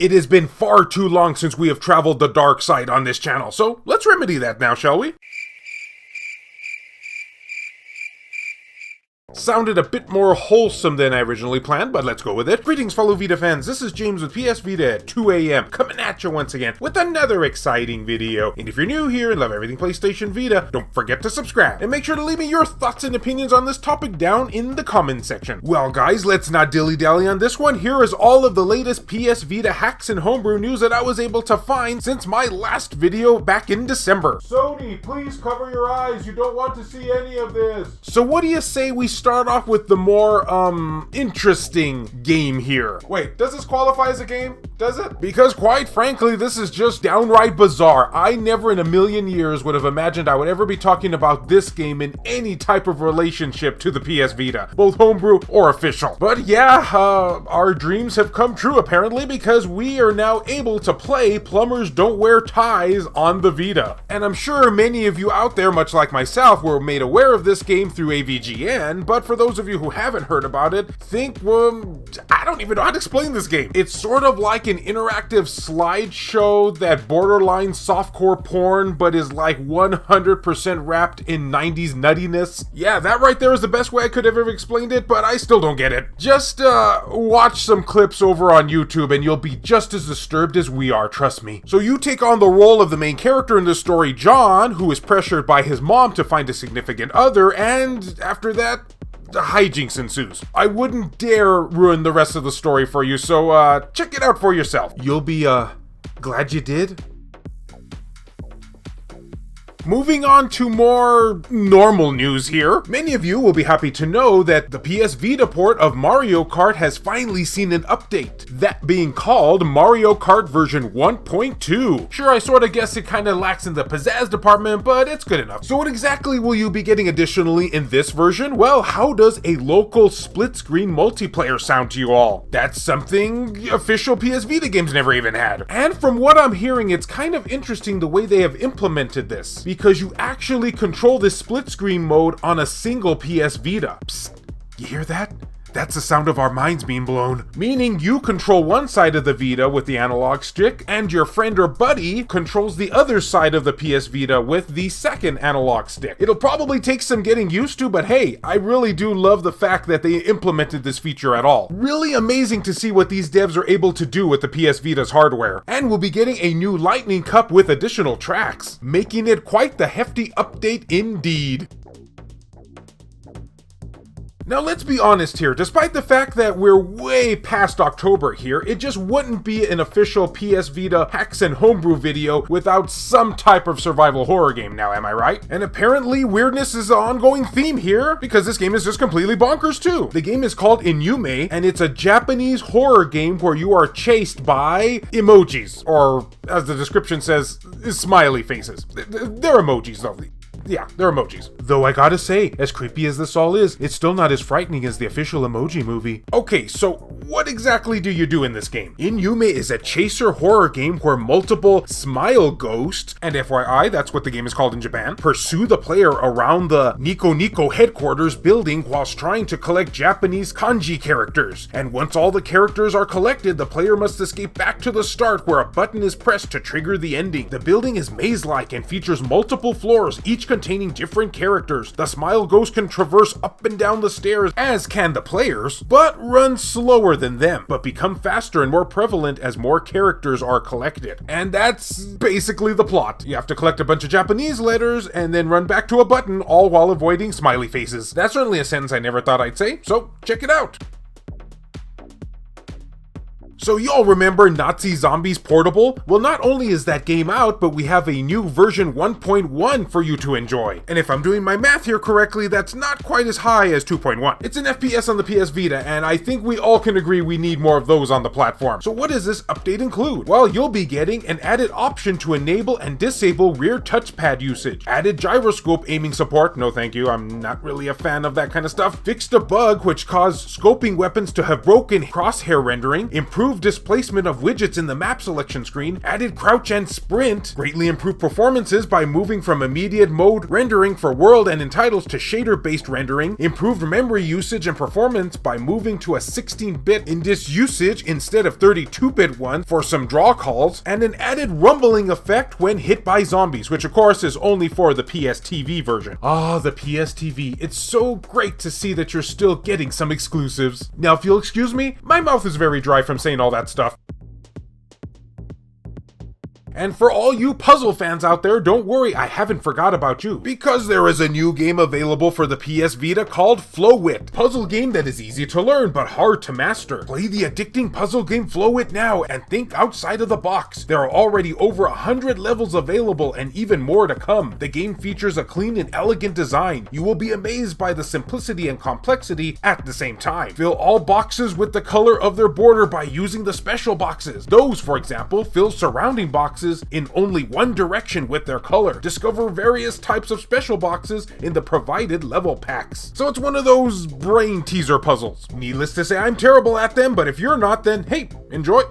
It has been far too long since we have traveled the dark side on this channel, so let's remedy that now, shall we? Sounded a bit more wholesome than I originally planned, but let's go with it. Greetings, fellow Vita fans. This is James with PS Vita at 2 AM, coming at you once again with another exciting video. And if you're new here and love everything PlayStation Vita, don't forget to subscribe. And make sure to leave me your thoughts and opinions on this topic down in the comment section. Well, guys, let's not dilly-dally on this one. Here is all of the latest PS Vita hacks and homebrew news that I was able to find since my last video back in December. Sony, please cover your eyes. You don't want to see any of this. So what do you say we start off with the more, interesting game here? Wait, does this qualify as a game? Does it? Because quite frankly, this is just downright bizarre. I never in a million years would have imagined I would ever be talking about this game in any type of relationship to the PS Vita, both homebrew or official. But yeah, our dreams have come true apparently, because we are now able to play Plumbers Don't Wear Ties on the Vita. And I'm sure many of you out there, much like myself, were made aware of this game through AVGN, but for those of you who haven't heard about it, I don't even know how to explain this game. It's sort of like an interactive slideshow that borderline softcore porn, but is like 100% wrapped in 90s nuttiness. Yeah, that right there is the best way I could have ever explained it, but I still don't get it. Just watch some clips over on YouTube and you'll be just as disturbed as we are, trust me. So you take on the role of the main character in this story, John, who is pressured by his mom to find a significant other, and after that, hijinks ensues. I wouldn't dare ruin the rest of the story for you, so check it out for yourself. You'll be glad you did. Moving on to more normal news here. Many of you will be happy to know that the PS Vita port of Mario Kart has finally seen an update, that being called Mario Kart version 1.2. Sure, I sort of guess it kind of lacks in the pizzazz department, but it's good enough. So what exactly will you be getting additionally in this version? Well, how does a local split-screen multiplayer sound to you all? That's something official PS Vita games never even had. And from what I'm hearing, it's kind of interesting the way they have implemented this, because you actually control this split screen mode on a single PS Vita. Psst, you hear that? That's the sound of our minds being blown. Meaning you control one side of the Vita with the analog stick, and your friend or buddy controls the other side of the PS Vita with the second analog stick. It'll probably take some getting used to, but hey, I really do love the fact that they implemented this feature at all. Really amazing to see what these devs are able to do with the PS Vita's hardware. And we'll be getting a new Lightning Cup with additional tracks, making it quite the hefty update indeed. Now let's be honest here, despite the fact that we're way past October here, it just wouldn't be an official PS Vita hacks and homebrew video without some type of survival horror game now, am I right? And apparently weirdness is an ongoing theme here, because this game is just completely bonkers too. The game is called Innyume, and it's a Japanese horror game where you are chased by emojis, or as the description says, smiley faces. They're emojis though. Yeah, they're emojis. Though I gotta say, as creepy as this all is, it's still not as frightening as the official Emoji Movie. Okay, so what exactly do you do in this game? Innyume is a chaser horror game where multiple smile ghosts, and FYI, that's what the game is called in Japan, pursue the player around the Nico Nico headquarters building whilst trying to collect Japanese kanji characters. And once all the characters are collected, the player must escape back to the start where a button is pressed to trigger the ending. The building is maze-like and features multiple floors, each containing different characters. The smile ghost can traverse up and down the stairs, as can the players, but run slower than them, but become faster and more prevalent as more characters are collected. And that's basically the plot. You have to collect a bunch of Japanese letters and then run back to a button, all while avoiding smiley faces. That's certainly a sentence I never thought I'd say, so check it out. So y'all remember Nazi Zombies Portable? Well, not only is that game out, but we have a new version 1.1 for you to enjoy. And if I'm doing my math here correctly, that's not quite as high as 2.1. It's an FPS on the PS Vita, and I think we all can agree we need more of those on the platform. So what does this update include? Well, you'll be getting an added option to enable and disable rear touchpad usage, added gyroscope aiming support, no thank you, I'm not really a fan of that kind of stuff, fixed a bug which caused scoping weapons to have broken crosshair rendering, improved improved displacement of widgets in the map selection screen, added crouch and sprint, greatly improved performances by moving from immediate mode rendering for world and in titles to shader-based rendering, improved memory usage and performance by moving to a 16-bit in this usage instead of 32-bit one for some draw calls, and an added rumbling effect when hit by zombies, which of course is only for the PSTV version. Ah, the PSTV. It's so great to see that you're still getting some exclusives. Now, if you'll excuse me, my mouth is very dry from saying all that stuff. And for all you puzzle fans out there, don't worry, I haven't forgot about you, because there is a new game available for the PS Vita called Flowit. Puzzle game that is easy to learn but hard to master. Play the addicting puzzle game Flowit now and think outside of the box. There are already over 100 levels available and even more to come. The game features a clean and elegant design. You will be amazed by the simplicity and complexity at the same time. Fill all boxes with the color of their border by using the special boxes. Those, for example, fill surrounding boxes in only one direction with their color. Discover various types of special boxes in the provided level packs. So it's one of those brain teaser puzzles. Needless to say, I'm terrible at them, but if you're not, then hey, enjoy.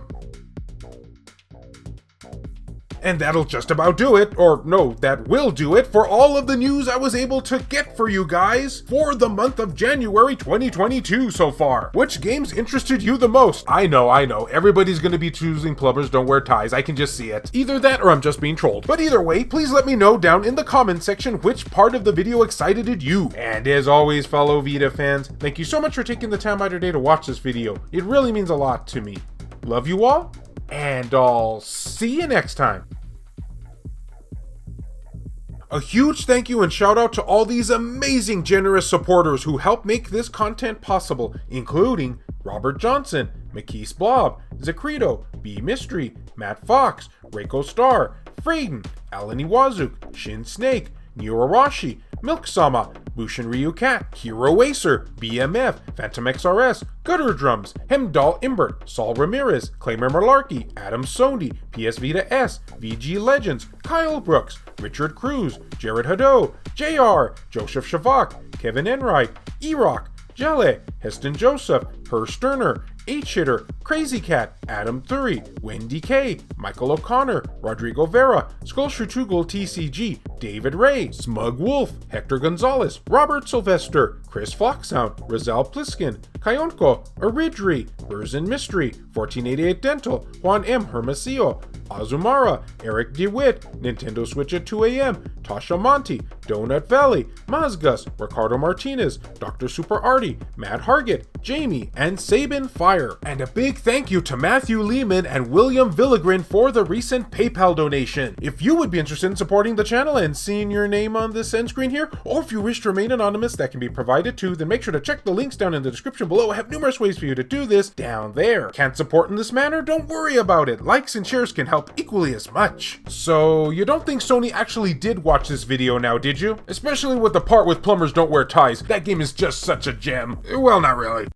And that'll just about do it, or no, that will do it for all of the news I was able to get for you guys for the month of January 2022 so far. Which games interested you the most? I know, everybody's gonna be choosing Plumbers Don't Wear Ties, I can just see it. Either that or I'm just being trolled. But either way, please let me know down in the comment section which part of the video excited you. And as always, fellow Vita fans, thank you so much for taking the time out of your day to watch this video. It really means a lot to me. Love you all, and I'll see you next time. A huge thank you and shout out to all these amazing generous supporters who help make this content possible, including Robert Johnson, McKees Blob, Zacrito, B Mystery, Matt Fox, Reiko Star, Frayden, Alan Iwazuk, Shin Snake, Nirarashi, Milk Sama, Bushin Ryu Cat, Hero Acer, BMF, Phantom XRS, Gutter Drums, Hemdall Imbert, Saul Ramirez, Claimer Malarkey, Adam Sony, PS Vita S, VG Legends, Kyle Brooks, Richard Cruz, Jared Hado, JR, Joseph Shavak, Kevin Enright, E-Rock, Jelle, Heston Joseph, Per Sterner, H-Hitter, Crazy Cat, Adam Thury, Wendy K, Michael O'Connor, Rodrigo Vera, Skullshutugal TCG, David Ray, Smug Wolf, Hector Gonzalez, Robert Sylvester, Chris Flocksound, Rizal Pliskin, Kayonko, Aridri, Burzin Mystery, 1488 Dental, Juan M. Hermosillo, Azumara, Eric DeWitt, Nintendo Switch at 2 a.m., Tasha Monty, Donut Valley, Mazgus, Ricardo Martinez, Dr. Super Artie, Matt Hargett, Jamie, and Sabin Fire. And a big thank you to Matthew Lehman and William Villigren for the recent PayPal donation. If you would be interested in supporting the channel and seeing your name on this end screen here, or if you wish to remain anonymous, that can be provided too, then make sure to check the links down in the description below. I have numerous ways for you to do this down there. Can't support in this manner? Don't worry about it. Likes and shares can help equally as much. So, you don't think Sony actually did watch this video now, did you? Especially with the part with Plumbers Don't Wear Ties. That game is just such a gem. Well, not really.